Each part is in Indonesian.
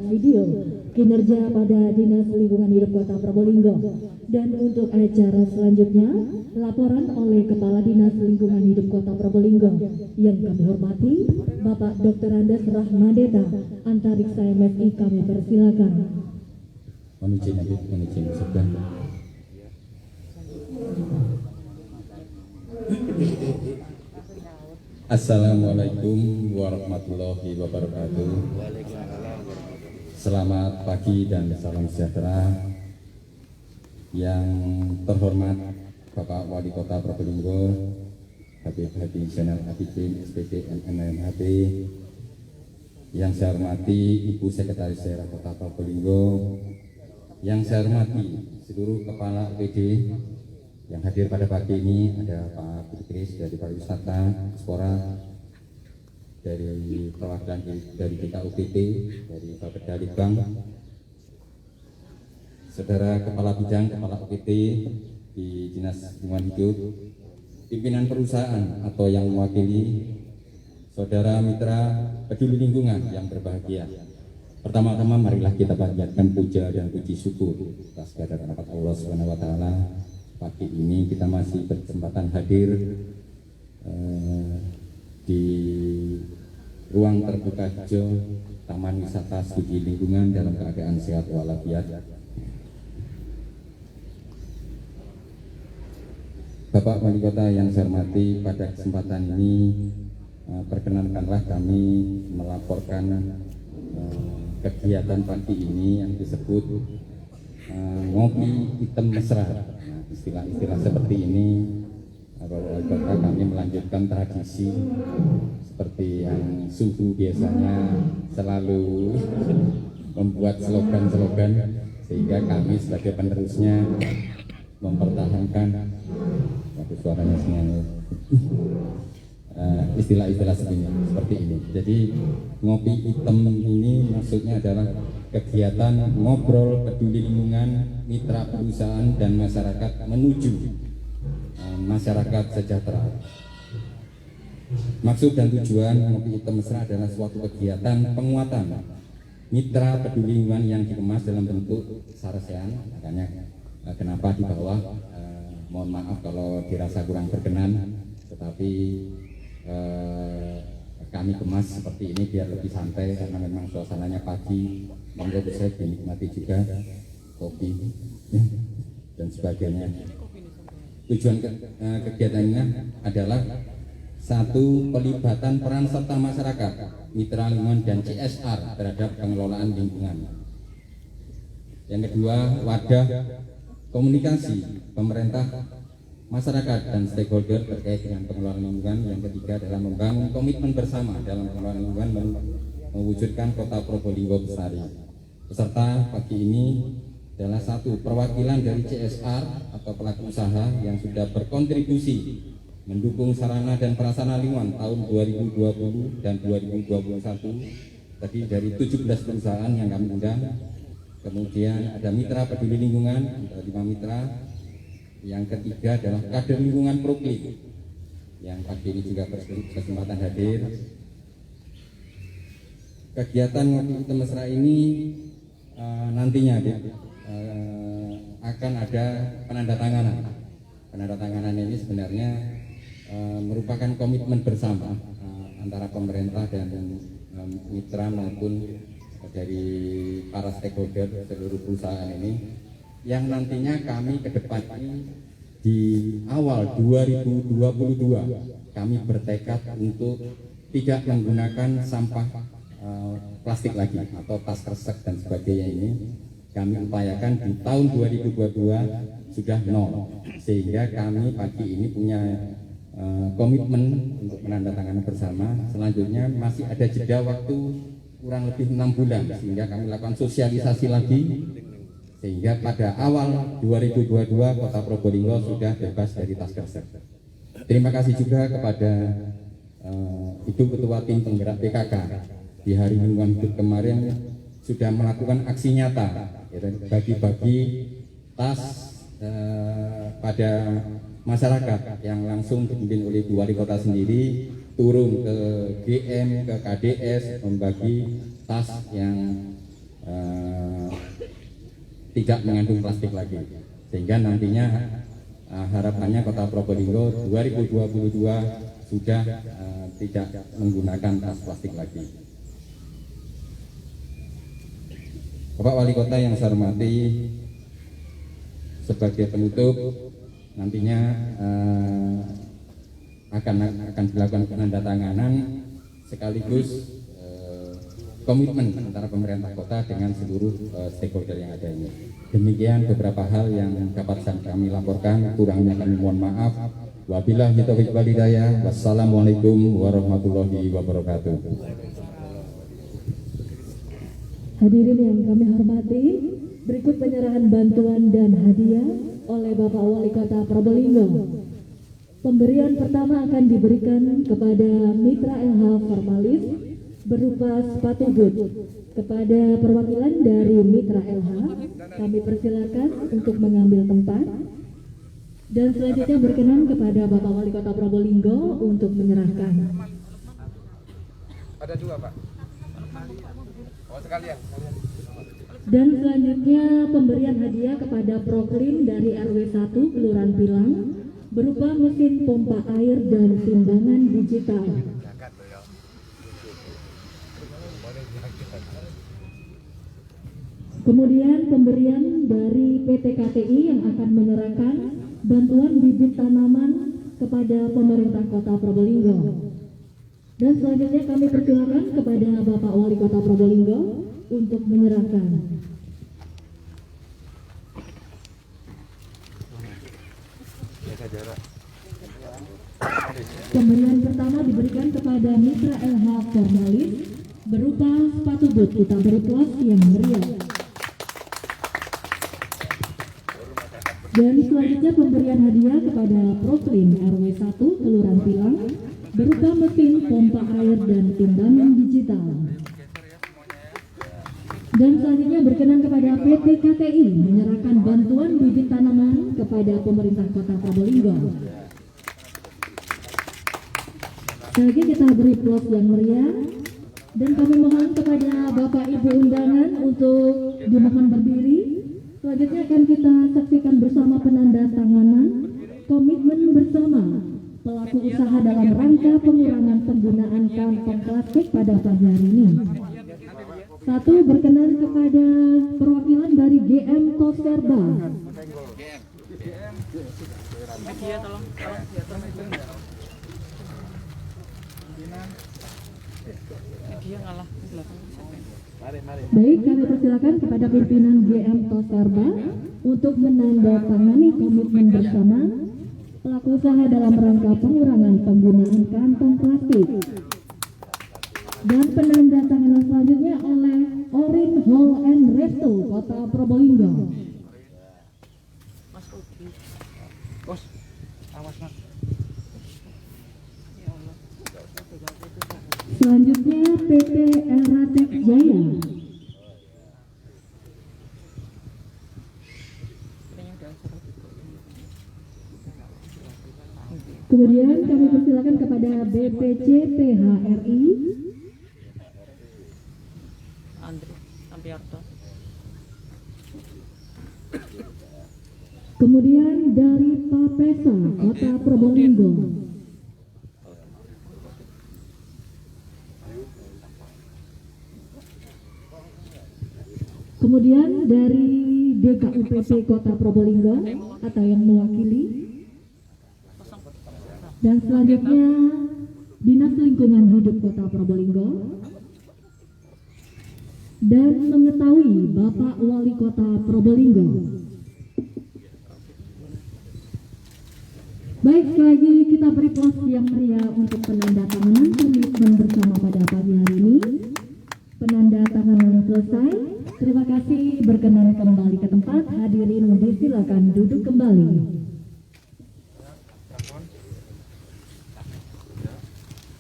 video kinerja pada Dinas Lingkungan Hidup Kota Probolinggo. Dan untuk acara selanjutnya, laporan oleh Kepala Dinas Lingkungan Hidup Kota Probolinggo yang kami hormati, Bapak Dr. Andes Rahmadeta, Antariksa MFI, kami persilakan. Mohon izin sebentar. Assalamualaikum warahmatullahi wabarakatuh. Selamat pagi dan salam sejahtera. Yang terhormat Bapak Wali Kota Probolinggo, Habib Hadi Zainal Abidin SPD MMHP. Yang saya hormati Ibu Sekretaris Daerah Kota Probolinggo. Yang saya hormati seluruh kepala UPD yang hadir pada pagi ini, ada Pak Bukris dari Pariwisata, Spora, dari perwakilan dari BKUPT, dari Bapeda Litbang, Saudara Kepala Bidang, Kepala UPT di Dinas Lingkungan Hidup, pimpinan perusahaan atau yang mewakili Saudara Mitra Peduli Lingkungan yang berbahagia. Pertama-tama marilah kita panjatkan puja dan puji syukur atas kehadiran Allah Subhanahu wa taala. Pagi ini kita masih berkesempatan hadir di ruang terbuka hijau Taman Wisata Studi Lingkungan dalam keadaan sehat walafiat. Bapak Wali Kota yang saya hormati, pada kesempatan ini perkenankanlah kami melaporkan kegiatan pagi ini yang disebut ngopi hitam mesra. Nah, istilah-istilah seperti ini Bapak Kota kami melanjutkan tradisi seperti yang suhu biasanya selalu membuat slogan-slogan, sehingga kami sebagai penerusnya mempertahankan suaranya istilah-istilah seperti ini. Jadi ngopi hitam ini maksudnya adalah kegiatan ngobrol peduli lingkungan mitra perusahaan dan masyarakat menuju masyarakat sejahtera. Maksud dan tujuan ngopi hitam mesra adalah suatu kegiatan penguatan mitra peduli lingkungan yang dikemas dalam bentuk saresean. Makanya kenapa di bawah, mohon maaf kalau dirasa kurang berkenan, tetapi kami kemas seperti ini biar lebih santai karena memang suasananya pagi. Monggo bisa dinikmati juga kopi dan sebagainya. Tujuan kegiatannya adalah satu, pelibatan peran serta masyarakat, mitra lingkungan dan CSR terhadap pengelolaan lingkungan. Yang kedua, wadah komunikasi pemerintah, masyarakat dan stakeholder terkait dengan pengelolaan lingkungan. Yang ketiga adalah membangun komitmen bersama dalam pengelolaan lingkungan dan mewujudkan Kota Probolinggo Bestari. Peserta pagi ini adalah satu, perwakilan dari CSR atau pelaku usaha yang sudah berkontribusi mendukung sarana dan prasarana lingkungan tahun 2020 dan 2021. Tadi dari 17 perusahaan yang kami undang. Kemudian ada mitra peduli lingkungan, ada 5 mitra. Yang ketiga adalah kader lingkungan Proklim yang pagi ini juga berkesempatan hadir. Kegiatan ngopi hitam mesra ini nantinya akan ada penandatanganan. Penandatanganan ini sebenarnya merupakan komitmen bersama antara pemerintah dan mitra maupun dari para stakeholder seluruh perusahaan ini, yang nantinya kami ke depan ini di awal 2022 kami bertekad untuk tidak menggunakan sampah plastik lagi atau tas kresek dan sebagainya. Ini kami upayakan di tahun 2022 sudah nol, sehingga kami pagi ini punya komitmen untuk menandatangani bersama. Selanjutnya masih ada jeda waktu kurang lebih 6 bulan, sehingga kami lakukan sosialisasi lagi, sehingga pada awal 2022 Kota Probolinggo sudah bebas dari tas kresek. Terima kasih juga kepada Ibu Ketua Tim Penggerak PKK di Hari Lingkungan Hidup kemarin sudah melakukan aksi nyata, bagi-bagi tas pada masyarakat yang langsung dipimpin oleh Bu Wali Kota sendiri, turun ke GM, ke KDS, membagi tas yang tidak mengandung plastik lagi, sehingga nantinya harapannya Kota Probolinggo 2022 sudah tidak menggunakan tas plastik lagi. Bapak Wali Kota yang saya hormati, sebagai penutup nantinya akan dilakukan penandatanganan sekaligus komitmen antara pemerintah kota dengan seluruh stakeholder yang ada ini. Demikian beberapa hal yang dapat kami laporkan, kurangnya kami mohon maaf. Wabillahi taufiq wal hidayah. Wassalamualaikum warahmatullahi wabarakatuh. Hadirin yang kami hormati, berikut penyerahan bantuan dan hadiah oleh Bapak Wali Kota Probolinggo. Pemberian pertama akan diberikan kepada Mitra LH Formalis berupa sepatu boot. Kepada perwakilan dari Mitra LH, kami persilakan untuk mengambil tempat. Dan selanjutnya berkenan kepada Bapak Wali Kota Probolinggo untuk menyerahkan. Ada dua, Pak. Oh, sekalian. Dan selanjutnya pemberian hadiah kepada Proklim dari RW 1 Kelurahan Pilang berupa mesin pompa air dan timbangan digital. Kemudian pemberian dari PT KTI yang akan menyerahkan bantuan bibit tanaman kepada pemerintah Kota Probolinggo. Dan selanjutnya kami persilakan kepada Bapak Wali Kota Probolinggo untuk menyerahkan. Pemberian pertama diberikan kepada Mitra LH Formalis berupa sepatu boot. Kita beri aplaus yang meriah. Dan selanjutnya pemberian hadiah kepada Proklim RW 1 Kelurahan Pilang berupa mesin pompa air dan timbangan digital. Dan selanjutnya berkenan kepada PT KTI menyerahkan bantuan bibit tanaman kepada pemerintah Kota Probolinggo. Lagi kita beri aplaus yang meriah. Dan kami mohon kepada Bapak Ibu undangan untuk dimohon berdiri. Selanjutnya akan kita saksikan bersama penandatanganan komitmen bersama pelaku usaha dalam rangka pengurangan penggunaan kantong plastik pada pagi hari ini. Satu, berkenan kepada perwakilan dari GM Toskerba. Baik, kami persilakan kepada pimpinan GM Toskerba untuk menandatangani komitmen bersama pelaku usaha dalam rangka pengurangan penggunaan kantong plastik. Dan penandatanganan selanjutnya oleh Orin Hall and Resto Kota Probolinggo. Bos, awas, Mas. Selanjutnya PT Eratek Jaya. Kemudian kami persilakan kepada BPC PHRI. Kemudian dari Papesa Kota Probolinggo. Kemudian dari DKUPP Kota Probolinggo atau yang mewakili. Dan selanjutnya Dinas Lingkungan Hidup Kota Probolinggo. Dan mengetahui Bapak Wali Kota Probolinggo. Baik, sekali lagi kita beri aplaus yang meriah untuk penandatanganan komitmen bersama pada pagi hari ini. Penandatanganan selesai. Terima kasih, berkenan kembali ke tempat. Hadirin disilakan duduk kembali.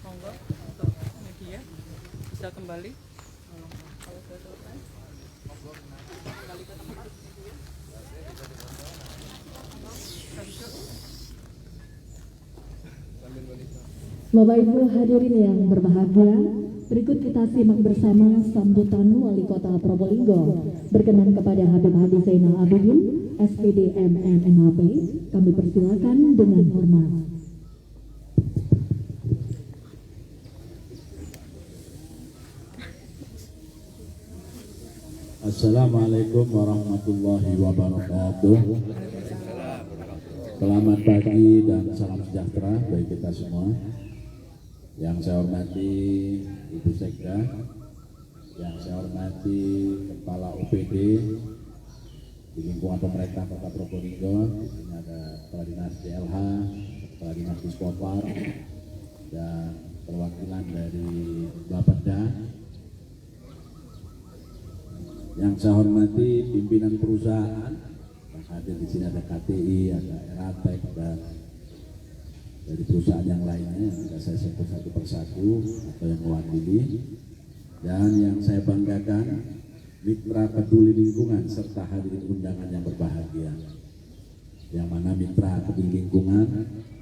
Monggo untuk media bisa kembali. Kalau sudah selesai, kembali ke tempat. Bapak Ibu hadirin yang berbahagia, Berikut kita simak bersama sambutan Wali Kota Probolinggo. Berkenan kepada Habib Hadi Zainal Abidin, SPD MNMHP, kami persilakan dengan hormat. Assalamualaikum warahmatullahi wabarakatuh. Selamat pagi dan salam sejahtera bagi kita semua. Yang saya hormati Ibu Sekda, yang saya hormati Kepala UPD di lingkungan pemerintah Kota Probolinggo. Di sini ada Kepala Dinas DLH, Kepala Dinas Dispopar, dan perwakilan dari Bapeda. Yang saya hormati pimpinan perusahaan, yang hadir di sini ada KTI, ada Eratek, dan dari perusahaan yang lainnya yang tidak saya sebut satu persatu atau yang mewakili. Dan yang saya banggakan, mitra peduli lingkungan serta hadirin undangan yang berbahagia. Yang mana mitra peduli lingkungan,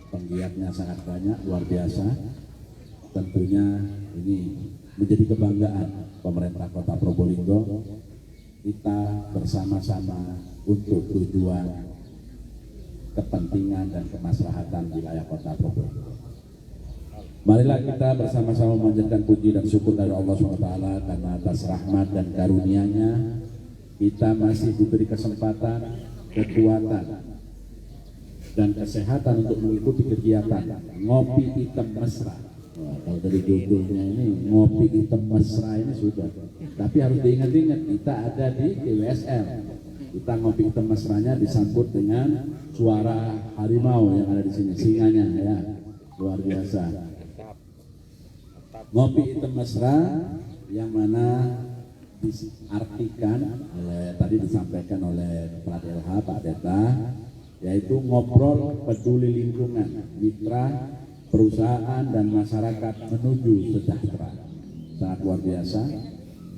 penggiatnya sangat banyak, luar biasa. Tentunya ini menjadi kebanggaan pemerintah Kota Probolinggo. Kita bersama-sama untuk tujuan kepentingan dan kemaslahatan wilayah Kota Probolinggo. Marilah kita bersama-sama memanjatkan puji dan syukur dari Allah SWT karena atas rahmat dan karunia-Nya kita masih diberi kesempatan, kekuatan, dan kesehatan untuk mengikuti kegiatan Ngopi Hitam Mesra. Wah, kalau dari judulnya ini Ngopi Hitam Mesra ini sudah. Tapi harus diingat-ingat, kita ada di DWSL. Kita Ngopi Hitam Mesranya disambut dengan suara harimau yang ada di sini, singanya ya, luar biasa. Ngopi Hitam Mesra yang mana diartikan oleh, tadi disampaikan oleh Kepala DLH Pak Deta, yaitu ngobrol peduli lingkungan, mitra perusahaan dan masyarakat menuju sejahtera. Sangat luar biasa,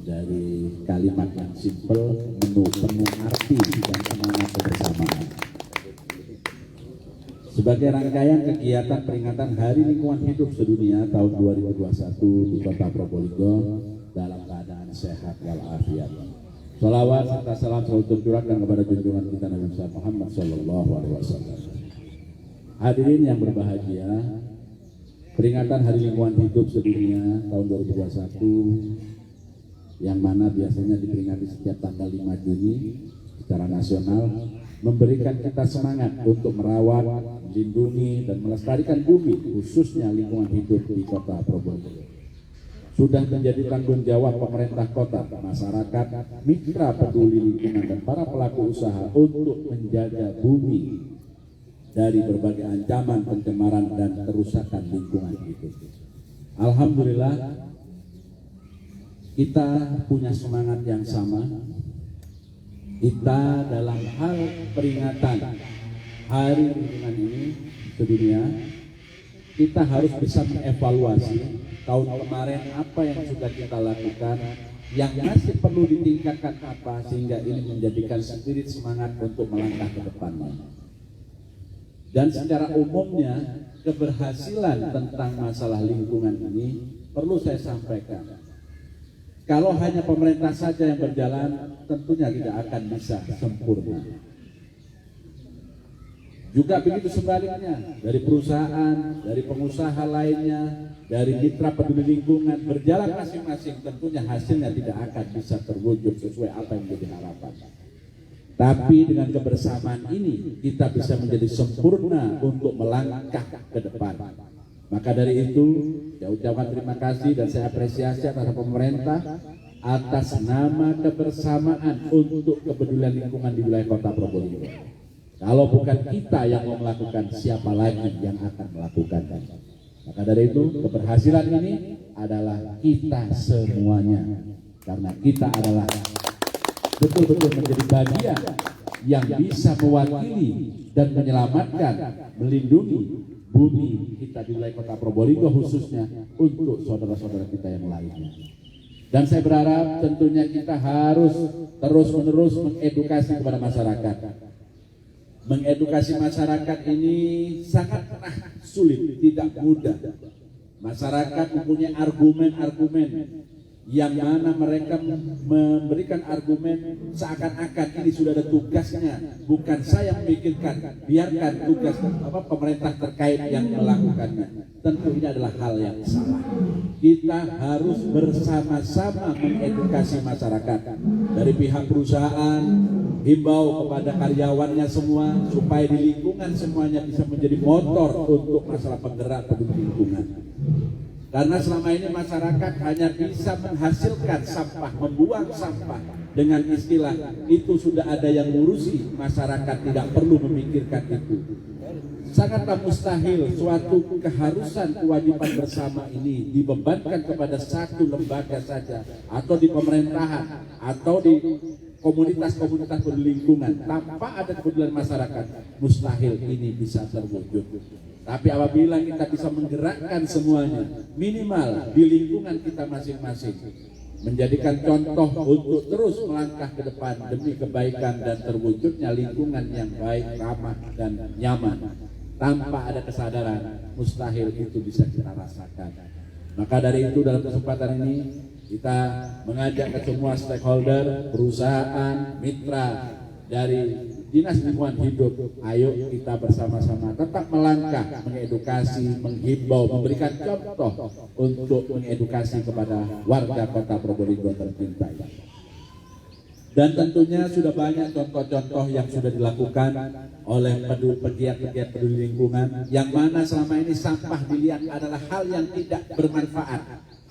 dari kalimat yang simpel penuh arti dan semangat kebersamaan. Sebagai rangkaian kegiatan peringatan Hari Lingkungan Hidup Sedunia tahun 2021 di Kota Probolinggo dalam keadaan sehat walafiat. Salawat serta salam selalu tercurahkan kepada junjungan kita Nabi Muhammad SAW. Hadirin yang berbahagia, peringatan Hari Lingkungan Hidup Sedunia tahun 2021 yang mana biasanya diperingati setiap tanggal 5 Juni secara nasional memberikan kita semangat untuk merawat, melindungi, dan melestarikan bumi, khususnya lingkungan hidup di Kota Probolinggo. Sudah menjadi tanggung jawab pemerintah kota, masyarakat, mitra peduli lingkungan, dan para pelaku usaha untuk menjaga bumi dari berbagai ancaman pencemaran dan kerusakan lingkungan hidup. Alhamdulillah, kita punya semangat yang sama. Kita dalam hal peringatan Hari Lingkungan ini sedunia, kita harus bisa mengevaluasi tahun kemarin apa yang sudah kita lakukan, yang masih perlu ditingkatkan apa, sehingga ini menjadikan spirit semangat untuk melangkah ke depannya. Dan secara umumnya keberhasilan tentang masalah lingkungan ini perlu saya sampaikan. Kalau hanya pemerintah saja yang berjalan, tentunya tidak akan bisa sempurna. Juga begitu sebaliknya, dari perusahaan, dari pengusaha lainnya, dari mitra peduli lingkungan, berjalan masing-masing, tentunya hasilnya tidak akan bisa terwujud sesuai apa yang menjadi harapan. Tapi dengan kebersamaan ini, kita bisa menjadi sempurna untuk melangkah ke depan. Maka dari itu, saya ucapkan terima kasih dan saya apresiasi atas pemerintah atas nama kebersamaan untuk kepedulian lingkungan di wilayah Kota Probolinggo. Kalau bukan kita yang mau melakukan, siapa lagi yang akan melakukannya? Maka dari itu, keberhasilan ini adalah kita semuanya. Karena kita adalah betul-betul menjadi bagian yang bisa mewakili dan menyelamatkan, melindungi bumi kita di wilayah Kota Probolinggo, khususnya untuk saudara-saudara kita yang lainnya. Dan saya berharap tentunya kita harus terus-menerus mengedukasi kepada masyarakat. Mengedukasi masyarakat ini sangat sulit, tidak mudah. Masyarakat mempunyai argumen-argumen yang mana mereka memberikan argumen seakan-akan ini sudah ada tugasnya, bukan saya memikirkan, biarkan tugas pemerintah terkait yang melakukannya. Tentu ini adalah hal yang salah. Kita harus bersama-sama mengedukasi masyarakat. Dari pihak perusahaan, himbau kepada karyawannya semua supaya di lingkungan semuanya bisa menjadi motor untuk masalah penggerak peduli lingkungan. Karena selama ini masyarakat hanya bisa menghasilkan sampah, membuang sampah dengan istilah itu sudah ada yang ngurusi, masyarakat tidak perlu memikirkan itu. Sangatlah mustahil suatu keharusan kewajiban bersama ini dibebankan kepada satu lembaga saja, atau di pemerintahan, atau di komunitas-komunitas berlingkungan tanpa ada kepedulian masyarakat. Mustahil ini bisa terwujud. Tapi apabila kita bisa menggerakkan semuanya, minimal di lingkungan kita masing-masing, menjadikan contoh untuk terus melangkah ke depan demi kebaikan dan terwujudnya lingkungan yang baik, ramah, dan nyaman. Tanpa ada kesadaran, mustahil itu bisa kita rasakan. Maka dari itu dalam kesempatan ini, kita mengajak ke semua stakeholder, perusahaan, mitra dari Dinas Lingkungan Hidup, ayo kita bersama-sama tetap melangkah, mengedukasi, menghimbau, memberikan contoh untuk mengedukasi kepada warga Kota Probolinggo tercinta. Dan tentunya sudah banyak contoh-contoh yang sudah dilakukan oleh pegiat-pegiat peduli lingkungan, yang mana selama ini sampah dilihat adalah hal yang tidak bermanfaat,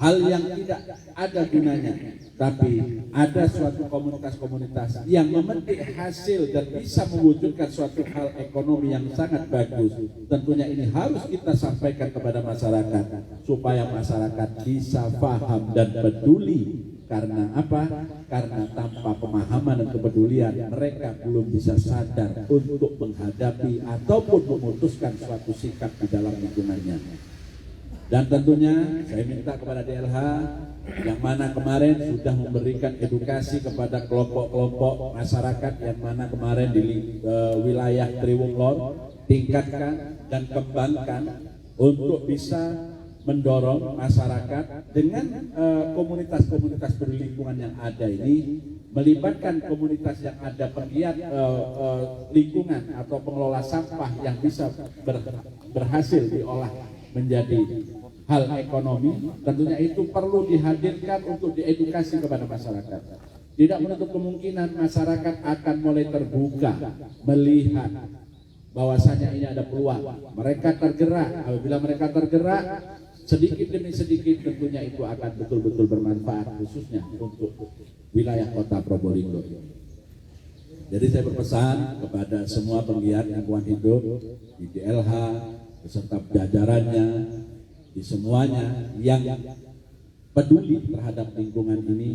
hal yang tidak ada gunanya. Tapi ada suatu komunitas-komunitas yang memetik hasil dan bisa mewujudkan suatu hal ekonomi yang sangat bagus. Tentunya ini harus kita sampaikan kepada masyarakat supaya masyarakat bisa paham dan peduli. Karena apa? Karena tanpa pemahaman dan kepedulian mereka belum bisa sadar untuk menghadapi ataupun memutuskan suatu sikap di dalam lingkungannya. Dan tentunya saya minta kepada DLH yang mana kemarin sudah memberikan edukasi kepada kelompok-kelompok masyarakat yang mana kemarin di wilayah Triwunglor, tingkatkan dan kembangkan untuk bisa mendorong masyarakat dengan komunitas-komunitas berlingkungan yang ada ini, melibatkan komunitas yang ada pegiat lingkungan atau pengelola sampah yang bisa berhasil diolah menjadi hal ekonomi. Tentunya itu perlu dihadirkan untuk diedukasi kepada masyarakat. Tidak menutup kemungkinan masyarakat akan mulai terbuka melihat bahwasanya ini ada peluang. Mereka tergerak. Apabila mereka tergerak, sedikit demi sedikit tentunya itu akan betul-betul bermanfaat, khususnya untuk wilayah Kota Probolinggo. Jadi saya berpesan kepada semua penggiat lingkungan hidup di DLH beserta jajarannya, di semuanya yang peduli terhadap lingkungan ini,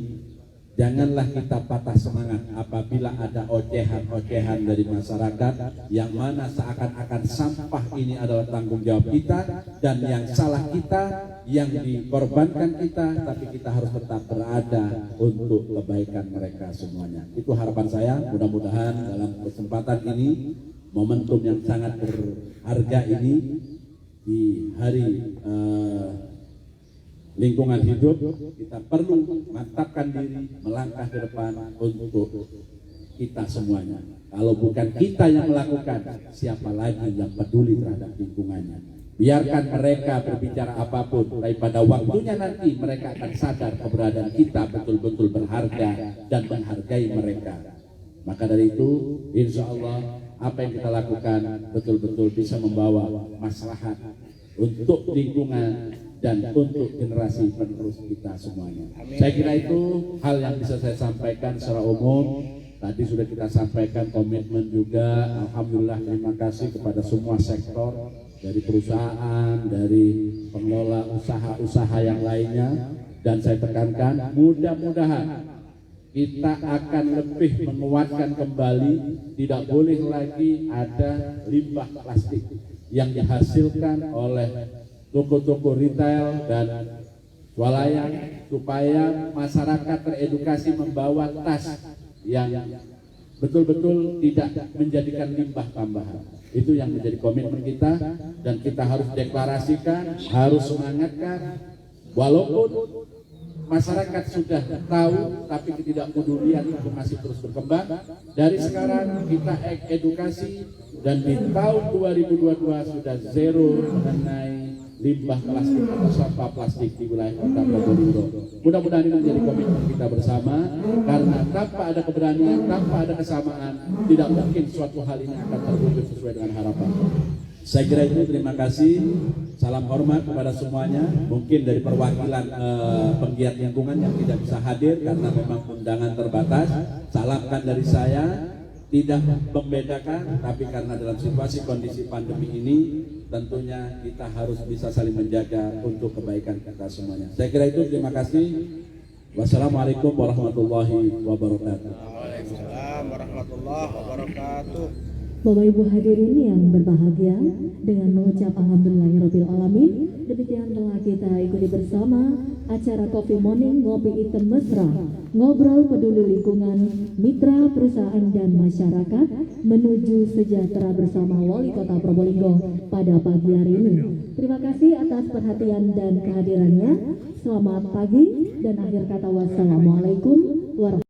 janganlah kita patah semangat apabila ada ocehan-ocehan dari masyarakat yang mana seakan-akan sampah ini adalah tanggung jawab kita dan yang salah kita, yang dikorbankan kita, tapi kita harus tetap berada untuk kebaikan mereka semuanya. Itu harapan saya. Mudah-mudahan dalam kesempatan ini, momentum yang sangat berharga ini di hari lingkungan hidup, kita perlu mantapkan diri, melangkah ke depan untuk kita semuanya. Kalau bukan kita yang melakukan, siapa lagi yang peduli terhadap lingkungannya? Biarkan mereka berbicara apapun, tapi pada waktunya nanti mereka akan sadar keberadaan kita betul-betul berharga dan menghargai mereka. Maka dari itu, insya Allah apa yang kita lakukan betul-betul bisa membawa maslahat untuk lingkungan dan untuk generasi penerus kita semuanya. Saya kira itu hal yang bisa saya sampaikan secara umum. Tadi sudah kita sampaikan komitmen juga. Alhamdulillah, terima kasih kepada semua sektor, dari perusahaan, dari pengelola usaha-usaha yang lainnya. Dan saya tekankan, mudah-mudahan kita akan lebih menguatkan kembali, tidak boleh lagi ada limbah plastik yang dihasilkan oleh toko-toko retail dan swalayan, supaya masyarakat teredukasi membawa tas yang betul-betul tidak menjadikan limbah tambahan. Itu yang menjadi komitmen kita, dan kita harus deklarasikan, harus semangatkan, walaupun masyarakat sudah tahu, tapi ketidakpedulian itu masih terus berkembang. Dari sekarang kita edukasi, dan di tahun 2022 sudah zero mengenai limbah plastik atau sampah plastik di wilayah Kota Probolinggo. Mudah-mudahan ini menjadi komitmen kita bersama, karena tanpa ada keberanian, tanpa ada kesamaan, tidak mungkin suatu hal ini akan terwujud sesuai dengan harapan. Saya kira itu, terima kasih. Salam hormat kepada semuanya. Mungkin dari perwakilan penggiat lingkungan yang tidak bisa hadir karena memang undangan terbatas, salamkan dari saya. Tidak membedakan, tapi karena dalam situasi kondisi pandemi ini tentunya kita harus bisa saling menjaga untuk kebaikan kita semuanya. Saya kira itu, terima kasih. Wassalamualaikum warahmatullahi wabarakatuh. Waalaikumsalam warahmatullahi wabarakatuh. Bapak Ibu hadirin yang berbahagia, dengan mengucap alhamdulillahirabbil alamin, demikian telah kita ikuti bersama acara Coffee Morning Ngopi Item Mesra, ngobrol peduli lingkungan, mitra perusahaan dan masyarakat menuju sejahtera bersama Wali Kota Probolinggo pada pagi hari ini. Terima kasih atas perhatian dan kehadirannya. Selamat pagi dan akhir kata wassalamualaikum warahmatullahi wabarakatuh.